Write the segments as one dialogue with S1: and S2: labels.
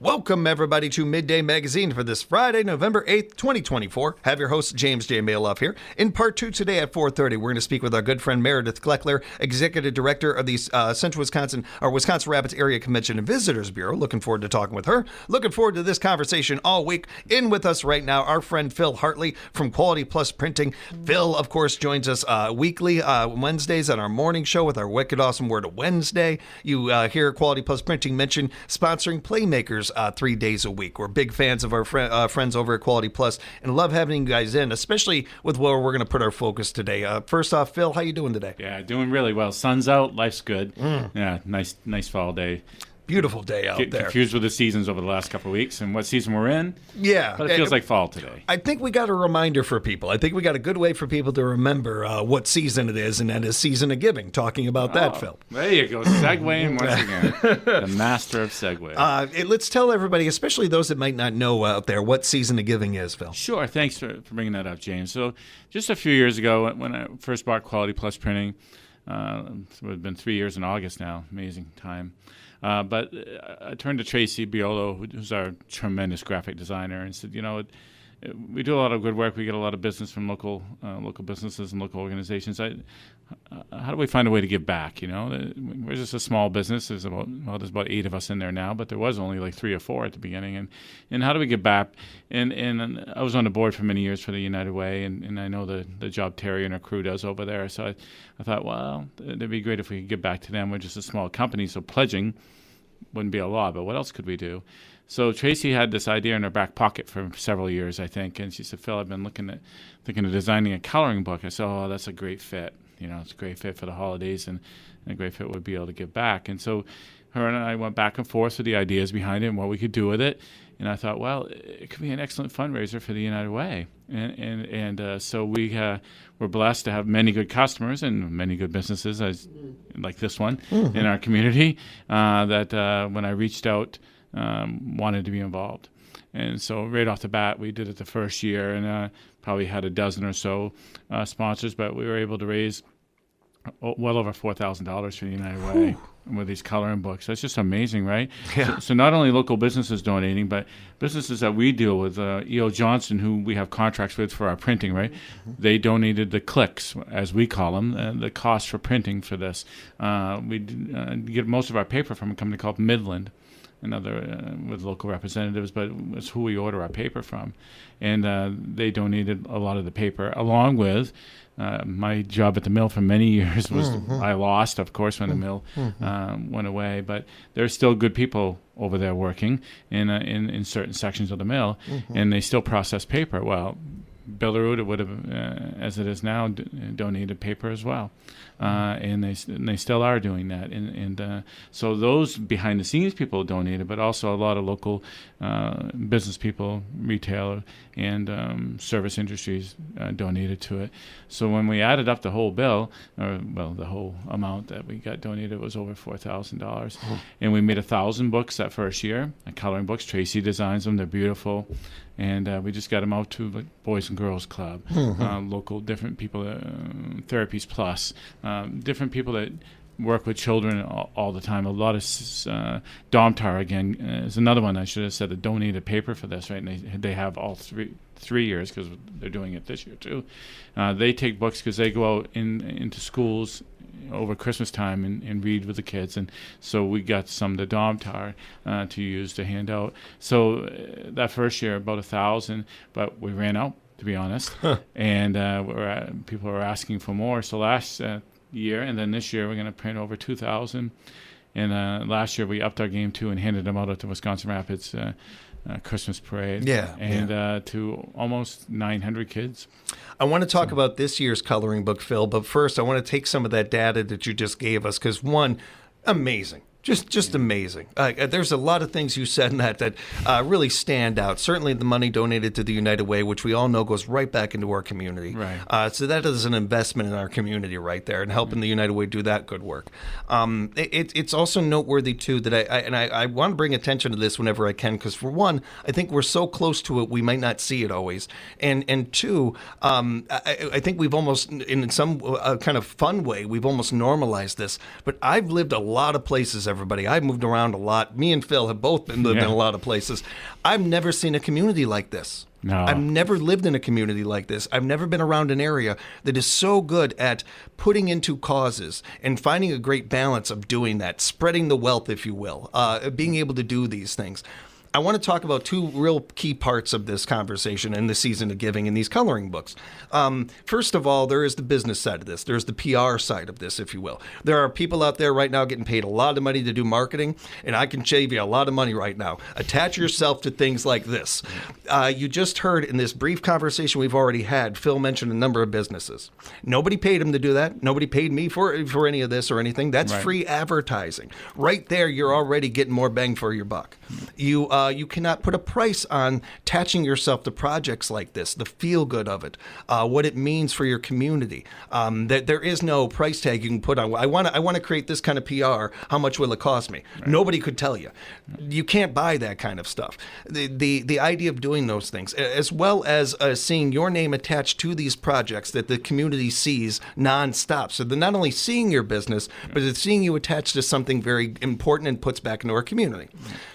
S1: Welcome, everybody, to Midday Magazine for this Friday, November 8th, 2024. Have your host, James J. Malouf, here. In part two today at 4:30, we're going to speak with our good friend Meredith Kleckler, Executive Director of the Central Wisconsin, or Wisconsin Rapids Area Convention and Visitors Bureau. Looking forward to talking with her. Looking forward to this conversation all week. In with us right now, our friend Phil Hartley from Quality Plus Printing. Phil, of course, joins us weekly Wednesdays on our morning show with our Wicked Awesome Word of Wednesday. You hear Quality Plus Printing mention sponsoring Playmakers 3 days a week. We're big fans of our friends over at Quality Plus and love having you guys in, especially with where we're going to put our focus today. First off, Phil, how you doing today?
S2: Yeah, doing really well. Sun's out, life's good. Yeah, nice fall day.
S1: Beautiful day out there.
S2: Confused with the seasons over the last couple of weeks and what season we're in.
S1: Yeah.
S2: But it feels like fall today.
S1: I think we got a reminder for people. I think we got a good way for people to remember what season it is, and that is Season of Giving. Talking about that, Phil.
S2: There you go. Segueing once again. The master of segue.
S1: Let's tell everybody, especially those that might not know out there, what Season of Giving is, Phil.
S2: Sure. Thanks for bringing that up, James. So just a few years ago, when I first bought Quality Plus Printing, so it's been 3 years in August now. Amazing time. But I turned to Tracy Biolo, who's our tremendous graphic designer, and said, we do a lot of good work. We get a lot of business from local businesses and local organizations. How do we find a way to give back? We're just a small business. There's about 8 of us in there now, but there was only like 3 or 4 at the beginning. And how do we give back? And I was on the board for many years for the United Way, and I know the job Terry and her crew does over there. So I thought, well, it'd be great if we could give back to them. We're just a small company, so pledging wouldn't be a law, but what else could we do? So Tracy had this idea in her back pocket for several years, I think, and she said, Phil, I've been thinking of designing a coloring book. I said, oh, that's a great fit. It's a great fit for the holidays, and a great fit would be able to give back. And so her and I went back and forth with the ideas behind it and what we could do with it. And I thought, well, it could be an excellent fundraiser for the United Way. And so we're blessed to have many good customers and many good businesses, like this one, in our community, that when I reached out, wanted to be involved. And so right off the bat, we did it the first year and probably had a dozen or so sponsors, but we were able to raise well over $4,000 for the United Way with these coloring books. That's just amazing, right?
S1: Yeah.
S2: So not only local businesses donating, but businesses that we deal with, E.O. Johnson, who we have contracts with for our printing, right? They donated the clicks, as we call them, the cost for printing for this. We get most of our paper from a company called Midland, another with local representatives, but it's who we order our paper from. And they donated a lot of the paper, along with my job at the mill for many years was I lost, of course, when the mill went away. But there's still good people over there working in certain sections of the mill, and they still process paper. Well, Billerud would have, as it is now, donated paper as well, and they still are doing that. And so those behind the scenes people donated, but also a lot of local business people, retail, and service industries donated to it. So when we added up the whole bill, the whole amount that we got donated was over $4,000, and we made 1,000 books that first year, coloring books. Tracy designs them; they're beautiful. And we just got them out to the Boys and Girls Club, local different people, Therapies Plus, different people that work with children all the time. A lot of Domtar, again, is another one I should have said that donated paper for this, right? And they have all three years because they're doing it this year too. They take books because they go out into schools over Christmas time and read with the kids, and so we got some of the Domtar to use to hand out. So that first year about 1,000, but we ran out, to be honest, and people were asking for more. So last year, and then this year we're going to print over 2,000. And last year we upped our game too and handed them out at the Wisconsin Rapids Christmas parade. To almost 900 kids.
S1: I want to talk about this year's coloring book, Phil, but first I want to take some of that data that you just gave us, because one, amazing. Just amazing. There's a lot of things you said in that really stand out. Certainly the money donated to the United Way, which we all know goes right back into our community.
S2: Right.
S1: So that is an investment in our community right there, and helping the United Way do that good work. It's also noteworthy, too, that I want to bring attention to this whenever I can, because for one, I think we're so close to it, we might not see it always. And two, I think we've almost, in some kind of fun way, we've almost normalized this. But I've lived a lot of places everybody. I've moved around a lot. Me and Phil have both been lived in a lot of places. I've never seen a community like this.
S2: No.
S1: I've never lived in a community like this. I've never been around an area that is so good at putting into causes and finding a great balance of doing that, spreading the wealth, if you will, being able to do these things. I want to talk about two real key parts of this conversation and the season of giving in these coloring books. First of all, there is the business side of this. There's the PR side of this, if you will. There are people out there right now getting paid a lot of money to do marketing, and I can save you a lot of money right now. Attach yourself to things like this. You just heard in this brief conversation we've already had, Phil mentioned a number of businesses. Nobody paid him to do that. Nobody paid me for any of this or anything. That's free advertising. Right there, you're already getting more bang for your buck. You cannot put a price on attaching yourself to projects like this, the feel good of it, what it means for your community. That there is no price tag you can put on. I want to create this kind of PR. How much will it cost me? Right. Nobody could tell you. You can't buy that kind of stuff. The idea of doing those things, as well as seeing your name attached to these projects that the community sees nonstop. So they're not only seeing your business, but it's seeing you attached to something very important and puts back into our community.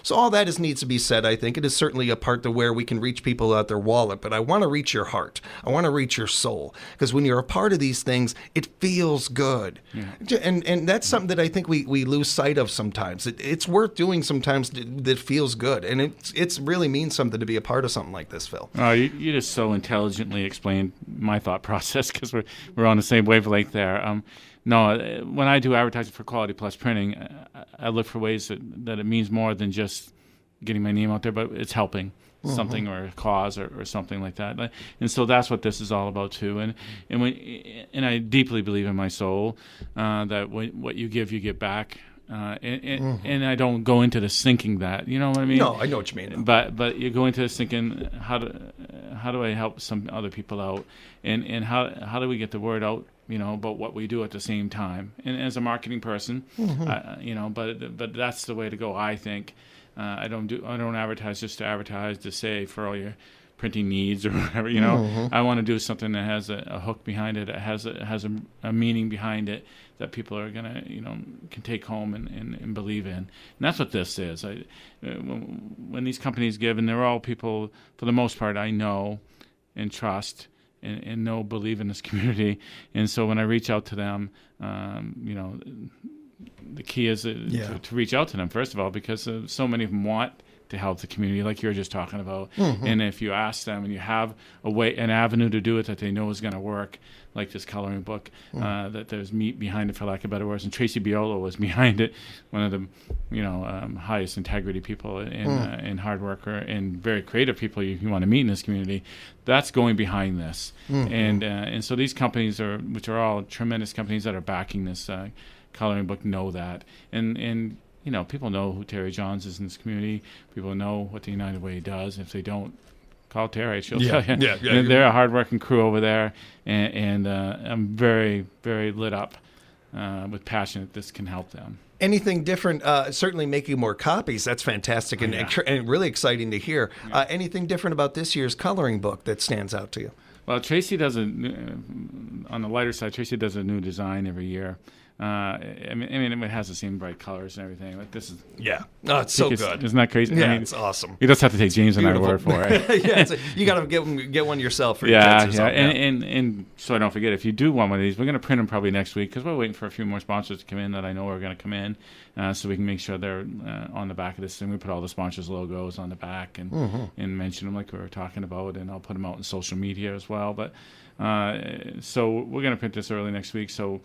S1: So all that needs to be said. I think it is certainly a part to where we can reach people out their wallet, but I want to reach your heart. I want to reach your soul, because when you're a part of these things, it feels good. And that's something that I think we lose sight of sometimes. It's worth doing sometimes that feels good, and it's really means something to be a part of something like this, Phil.
S2: You just so intelligently explained my thought process, because we're on the same wavelength there. No, when I do advertising for Quality Plus Printing, I look for ways that it means more than just getting my name out there, but it's helping something or a cause or something like that. And so that's what this is all about too. And I deeply believe in my soul that what you give, you get back. And I don't go into this thinking that, you know what I mean?
S1: No, I know what you mean.
S2: But you go into this thinking, how do I help some other people out, and how do we get the word out, about what we do at the same time. And as a marketing person, but that's the way to go, I think. I don't advertise just to advertise to say for all your printing needs or whatever, I want to do something that has a hook behind it, that has a meaning behind it that people are gonna, can take home and believe in. And that's what this is. When these companies give, and they're all people, for the most part, I know and trust and know, believe in this community. And so when I reach out to them, the key is to reach out to them, first of all, because so many of them want to help the community, like you were just talking about. And if you ask them and you have an avenue to do it that they know is going to work, like this coloring book, that there's meat behind it, for lack of better words. And Tracy Biolo was behind it, one of the highest integrity people and hard worker and very creative people you want to meet in this community. That's going behind this. And so these companies which are all tremendous companies that are backing this coloring book, know that. And people know who Terry Johns is in this community. People know what the United Way does. If they don't, call Terry. She'll tell you. Yeah. They're a hard-working crew over there, and I'm very, very lit up with passion that this can help them.
S1: Anything different? Certainly making more copies. That's fantastic and really exciting to hear. Anything different about this year's coloring book that stands out to you?
S2: Well, Tracy does on the lighter side. Tracy does a new design every year. I mean, it has the same bright colors and everything. Like this is,
S1: it's so good.
S2: Isn't that crazy?
S1: Yeah, it's awesome.
S2: You just have to take James and my word for it.
S1: You got to get one yourself for your kids or something.
S2: And so I don't forget, if you do want one of these, we're going to print them probably next week, because we're waiting for a few more sponsors to come in that I know are going to come in, so we can make sure they're on the back of this thing. We put all the sponsors' logos on the back and mention them like we were talking about, and I'll put them out in social media as well. But so we're going to print this early next week. So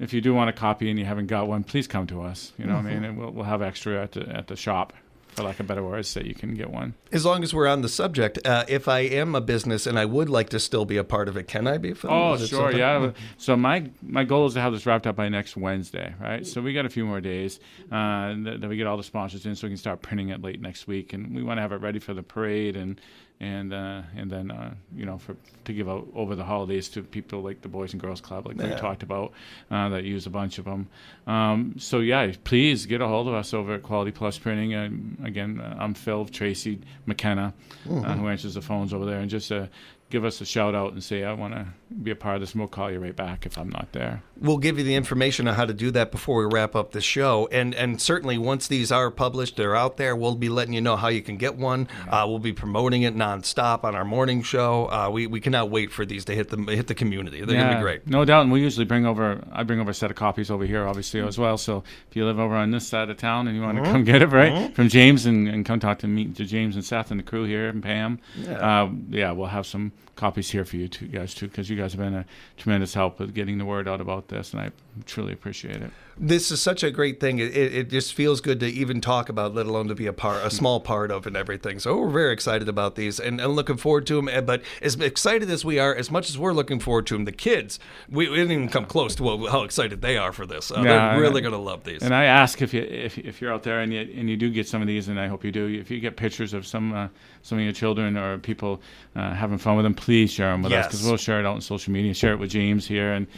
S2: if you do want a copy and you haven't got one, please come to us. You know what I mean? And we'll have extra at the shop, for lack of better words, that you can get one.
S1: As long as we're on the subject, if I am a business and I would like to still be a part of it, can I be?
S2: Oh, sure, yeah. So my goal is to have this wrapped up by next Wednesday, right? So we got a few more days that we get all the sponsors in, so we can start printing it late next week, and we want to have it ready for the parade and then to give out over the holidays to people like the Boys and Girls Club, like we talked about, that use a bunch of them. So please get a hold of us over at Quality Plus Printing. Again, I'm Phil, Tracy McKenna, who answers the phones over there, and just give us a shout out and say, I want to be a part of this, and we'll call you right back if I'm not there.
S1: We'll give you the information on how to do that before we wrap up the show. And certainly once these are published, they're out there, we'll be letting you know how you can get one. We'll be promoting it nonstop on our morning show. We cannot wait for these to hit the community. They're going to be great.
S2: No doubt. And we usually bring over a set of copies over here, obviously, as well. So if you live over on this side of town and you want to come get it, right, from James and come talk to James and Seth and the crew here and Pam, we'll have some copies here for you guys too, because you guys have been a tremendous help with getting the word out about this, and I truly appreciate it.
S1: This is such a great thing. It just feels good to even talk about, let alone to be a small part of and everything. So we're very excited about these and looking forward to them. But as excited as we are, as much as we're looking forward to them, the kids, we didn't even come close to how excited they are for this. They're really going to love these.
S2: And I ask if you're out there and you do get some of these, and I hope you do, if you get pictures of some of your children or people having fun with them, please share them with us, because we'll share it out on social media, share it with James here, and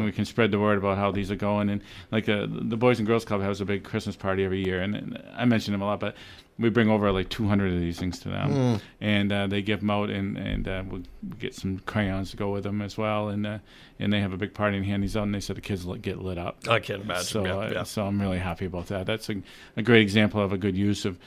S2: we can spread the word about how these are going. And like the Boys and Girls Club has a big Christmas party every year, and I mention them a lot, but we bring over like 200 of these things to them, and they give them out, and we'll get some crayons to go with them as well, and they have a big party and hand these out, and they said the kids get lit up.
S1: I can't imagine.
S2: So I'm really happy about that. That's a great example of a good use of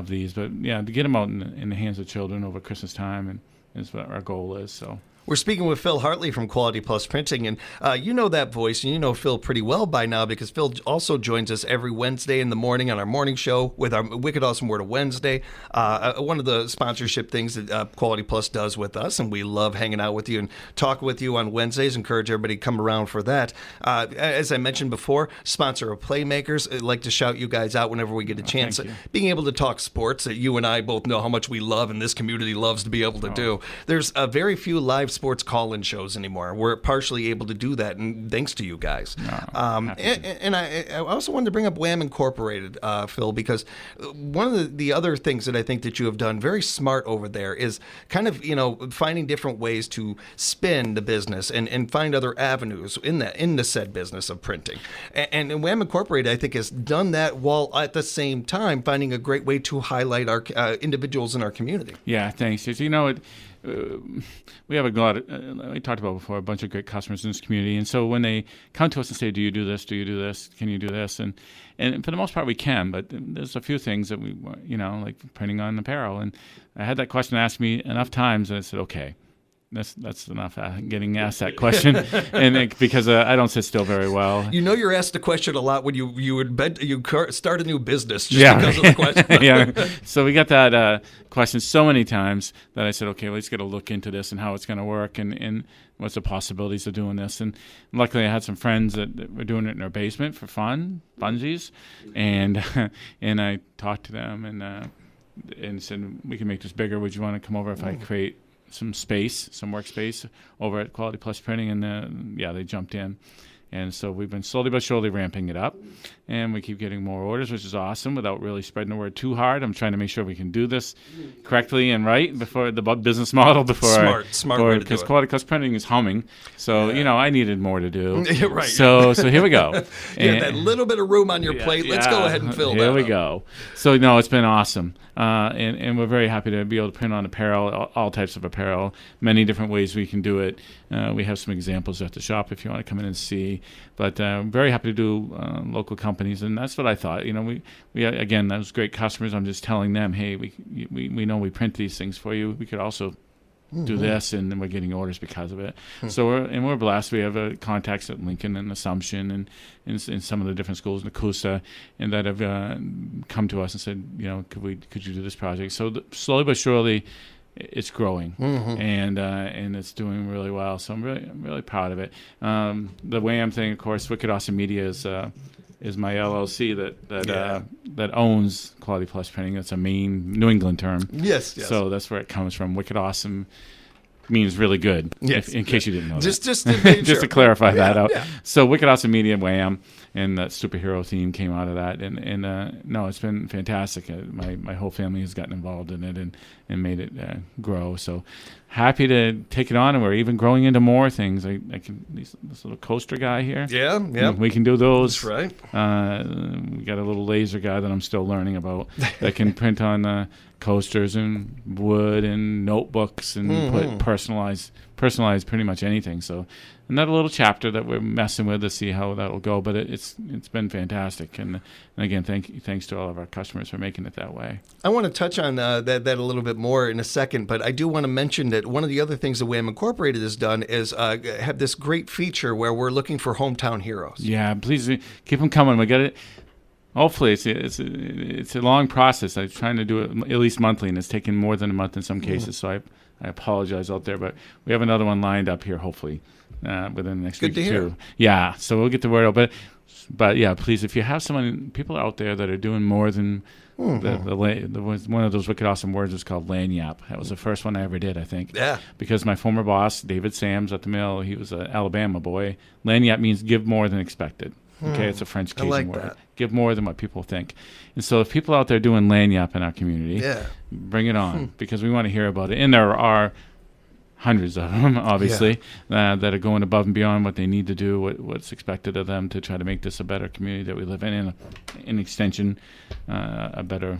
S2: these. But yeah, to get them out in the hands of children over Christmas time, and is what our goal is. So.
S1: We're speaking with Phil Hartley from Quality Plus Printing, and you know that voice, and you know Phil pretty well by now, because Phil also joins us every Wednesday in the morning on our morning show with our Wicked Awesome Word of Wednesday, one of the sponsorship things that Quality Plus does with us, and we love hanging out with you and talk with you on Wednesdays. Encourage everybody to come around for that. As I mentioned before, sponsor of Playmakers. I'd like to shout you guys out whenever we get a chance. Being able to talk sports that you and I both know how much we love and this community loves to be able to do. There's very few live sports call-in shows anymore. We're partially able to do that, and thanks to you guys. And I also wanted to bring up Wham Incorporated, Phil, because one of the other things that I think that you have done very smart over there is kind of, finding different ways to spin the business and find other avenues in the said business of printing. And Wham Incorporated, I think, has done that while at the same time finding a great way to highlight our individuals in our community.
S2: Yeah, thanks. We have a lot we talked about before, a bunch of great customers in this community, and so when they come to us and say, do you do this, can you do this, and for the most part we can, but there's a few things that we, like printing on apparel, and I had that question asked me enough times, and I said, okay, that's enough getting asked that question, and because I don't sit still very well.
S1: You're asked the question a lot when you start a new business just because of the question.
S2: Yeah. So we got that question so many times that I said, okay, let's get a look into this and how it's going to work and what's the possibilities of doing this. And luckily, I had some friends that were doing it in their basement for funsies, and I talked to them and said, we can make this bigger. Would you want to come over if I create some workspace over at Quality Plus Printing? And they jumped in, and so we've been slowly but surely ramping it up, and we keep getting more orders, which is awesome, without really spreading the word too hard. I'm trying to make sure we can do this correctly and right before the business model
S1: smart way to do it,
S2: because Quality Plus Printing is humming, so I needed more to do.
S1: Right.
S2: So here we go.
S1: That little bit of room on your plate. Let's go ahead and fill that.
S2: Here we go. So it's been awesome. And we're very happy to be able to print on apparel, all types of apparel, many different ways we can do it. We have some examples at the shop if you want to come in and see. But I'm very happy to do local companies, and that's what I thought. We again, those great customers, I'm just telling them, hey, we know we print these things for you. We could also do this, and then we're getting orders because of it. So we're blessed. We have contacts at Lincoln and Assumption and in some of the different schools in Nakusa, and that have come to us and said, could you do this project? So slowly but surely, it's growing, and it's doing really well. So I'm really proud of it. The Wham thing, of course, Wicked Awesome Media is my LLC that owns Quality Plus Printing. That's a main New England term.
S1: Yes.
S2: So that's where it comes from. Wicked Awesome means really good. Yes. In case you didn't know that.
S1: Just to
S2: clarify that out. Yeah. So Wicked Awesome Media, Wham, and that superhero theme came out of that. And no, it's been fantastic. My whole family has gotten involved in it and made it grow. So happy to take it on, and we're even growing into more things. I can this little coaster guy here.
S1: Yeah.
S2: We can do those.
S1: That's right.
S2: We got a little laser guy that I'm still learning about that can print on coasters and wood and notebooks and put personalized pretty much anything. So another little chapter that we're messing with to see how that'll go. But it's been fantastic. And again, thanks to all of our customers for making it that way.
S1: I want to touch on that a little bit more in a second, but I do want to mention that one of the other things that WHAM Incorporated has done is have this great feature where we're looking for hometown heroes.
S2: Yeah, please keep them coming. We got it. Hopefully, it's a long process. I'm trying to do it at least monthly, and it's taken more than a month in some cases. So I apologize out there, but we have another one lined up here, hopefully, within the next week or two. Yeah, so we'll get the word out. But yeah, please, if you have people out there that are doing more than one of those wicked awesome words is called lanyap. That was the first one I ever did, I think. Yeah. Because my former boss, David Sams at the mill, he was an Alabama boy. Lanyap means give more than expected. Okay, it's a French Cajun word. Give more than what people think. And so if people out there doing lanyap in our community, bring it on because we want to hear about it. And there are hundreds of them, obviously, that are going above and beyond what they need to do, what's expected of them to try to make this a better community that we live in, and in extension, a better,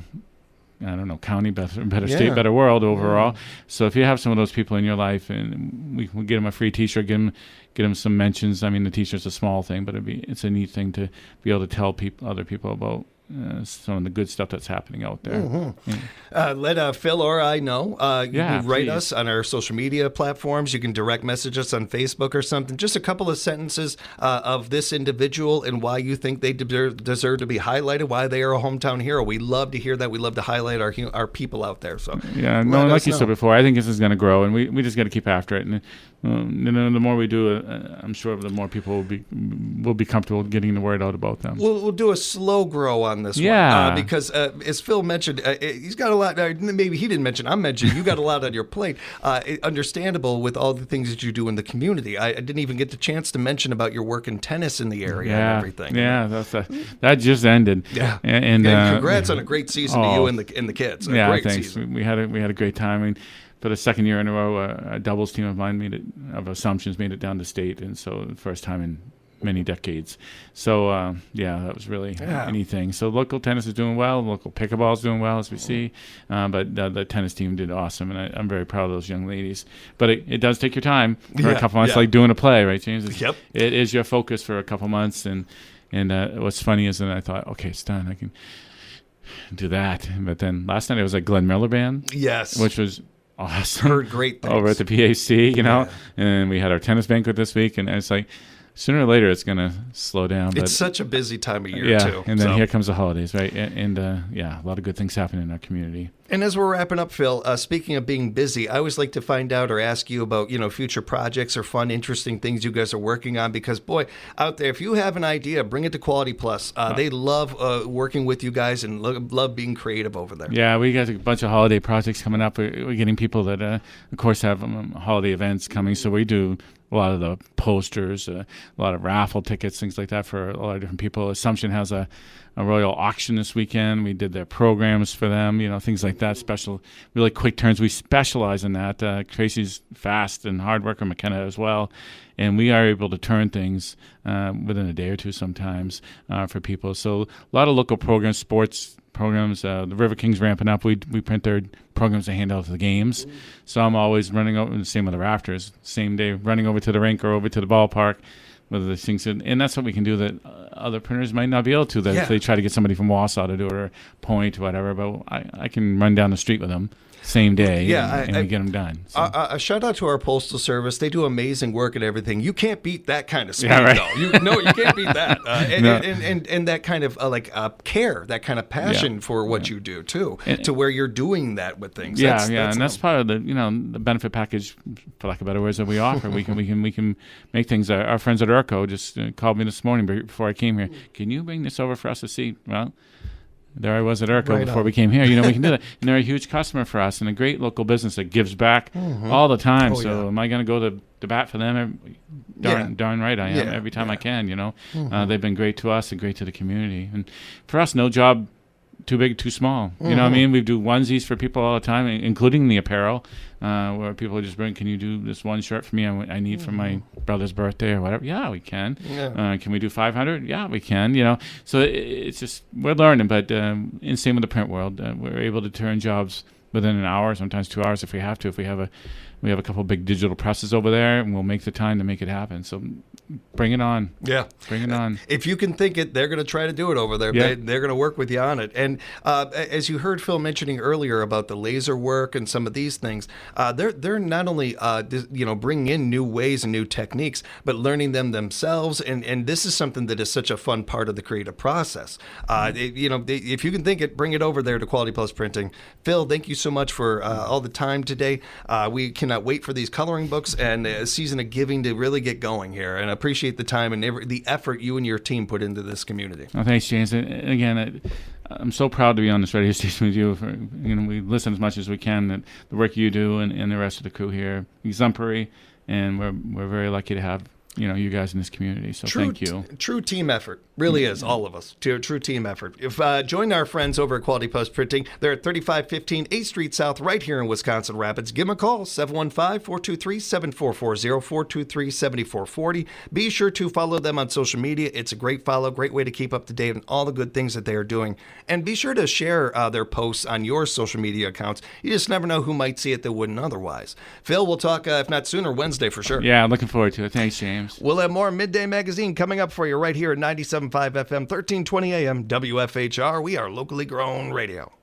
S2: county, better state, better world overall. So if you have some of those people in your life, and we get them a free T-shirt, get them some mentions. I mean, the T-shirt's a small thing, but it's a neat thing to be able to tell other people about some of the good stuff that's happening out there.
S1: Let Phil or I know. You can write
S2: please.
S1: us on our social media platforms. You can direct message us on Facebook or something. Just a couple of sentences of this individual and why you think they deserve to be highlighted, why they are a hometown hero. We love to hear that. We love to highlight our people out there. So
S2: like you said before, I think this is going to grow, and we just got to keep after it. And the more we do it, I'm sure the more people will be comfortable getting the word out about them.
S1: We'll do a slow grow on this one because as Phil mentioned, he's got a lot. Maybe he didn't mention. I'm mentioning you got a lot on your plate. Understandable with all the things that you do in the community. I didn't even get the chance to mention about your work in tennis in the area and everything.
S2: Yeah, that just ended.
S1: Yeah,
S2: and
S1: congrats on a great season to you and the kids. Great
S2: thanks.
S1: Season.
S2: We had a great time. I mean, for the second year in a row, a doubles team of mine of Assumptions made it down to state, and so the first time in many decades. So that was really anything. So local tennis is doing well. Local pickleball is doing well, as we see. But the tennis team did awesome, and I'm very proud of those young ladies. But it does take your time for a couple months, like doing a play, right, James? It is your focus for a couple months, and what's funny is that I thought, okay, it's done. I can do that. But then last night it was at Glenn Miller Band.
S1: Yes.
S2: Which was awesome.
S1: Heard great things.
S2: Over at the PAC, and we had our tennis banquet this week, and it's like sooner or later it's going to slow down. But
S1: it's such a busy time of year, too.
S2: And then here comes the holidays, right? And a lot of good things happen in our community.
S1: And as we're wrapping up, Phil, speaking of being busy, I always like to find out or ask you about, future projects or fun, interesting things you guys are working on. Because, boy, out there, if you have an idea, bring it to Quality Plus. They love working with you guys and love being creative over there.
S2: Yeah, we got a bunch of holiday projects coming up. We're getting people that, of course, have holiday events coming. So we do a lot of the posters, a lot of raffle tickets, things like that for a lot of different people. Assumption has a royal auction this weekend. We did their programs for them, things like that, special, really quick turns. We specialize in that. Tracy's fast and hard worker, McKenna as well. And we are able to turn things within a day or two sometimes for people. So a lot of local programs, sports programs. The River Kings ramping up. We print their programs to hand out to the games. So I'm always running over, the same with the Rafters, same day, running over to the rink or over to the ballpark. Whether the things, and that's what we can do that other printers might not be able to. That if they try to get somebody from Wausau to do it or Point or whatever, but I can run down the street with them same day and we get them done. So.
S1: A shout out to our postal service. They do amazing work and everything. You can't beat that kind of speed, though. You can't beat that. And that kind of care, that kind of passion for what you do too, to where you're doing that with things.
S2: That's part of the the benefit package, for lack of better words, that we offer. we can make things. Our friends at Urco just called me this morning before I came here. Can you bring this over for us to see? Well. There I was at Urco before we came here. We can do that. And they're a huge customer for us and a great local business that gives back all the time. Am I going to go to bat for them? Darn right I am every time I can, They've been great to us and great to the community. And for us, no job too big, too small. You know what I mean? We do onesies for people all the time, including the apparel, where people just bring, can you do this one shirt for me? I need for my brother's birthday or whatever. Yeah, we can.
S1: Yeah.
S2: Can we do 500? Yeah, we can. So it's just, we're learning, but in same with the print world, we're able to turn jobs within an hour, sometimes 2 hours if we have to. If we have a couple big digital presses over there, and we'll make the time to make it happen. So bring it on.
S1: Yeah.
S2: Bring it on.
S1: If you can think it, they're going to try to do it over there.
S2: Yeah.
S1: They're going to work with you on it. And as you heard Phil mentioning earlier about the laser work and some of these things, they're not only bringing in new ways and new techniques, but learning them themselves. And this is something that is such a fun part of the creative process. If you can think it, bring it over there to Quality Plus Printing. Phil, thank you so much for all the time today. We cannot wait for these coloring books and a season of giving to really get going here, and appreciate the time and the effort you and your team put into this community.
S2: Well, thanks, James. And again, I'm so proud to be on this radio station with you. We listen as much as we can. And the work you do and the rest of the crew here, exemplary, and we're very lucky to have you guys in this community. So thank you.
S1: True team effort. Really is, all of us. True team effort. Join our friends over at Quality Post Printing. They're at 3515 8th Street South right here in Wisconsin Rapids. Give them a call, 715-423-7440, 423-7440. Be sure to follow them on social media. It's a great follow, great way to keep up to date on all the good things that they are doing. And be sure to share their posts on your social media accounts. You just never know who might see it that wouldn't otherwise. Phil, we'll talk, if not sooner, Wednesday for sure.
S2: Yeah, looking forward to it. Thanks, James.
S1: We'll have more Midday Magazine coming up for you right here at 97.5 FM, 1320 AM, WFHR. We are locally grown radio.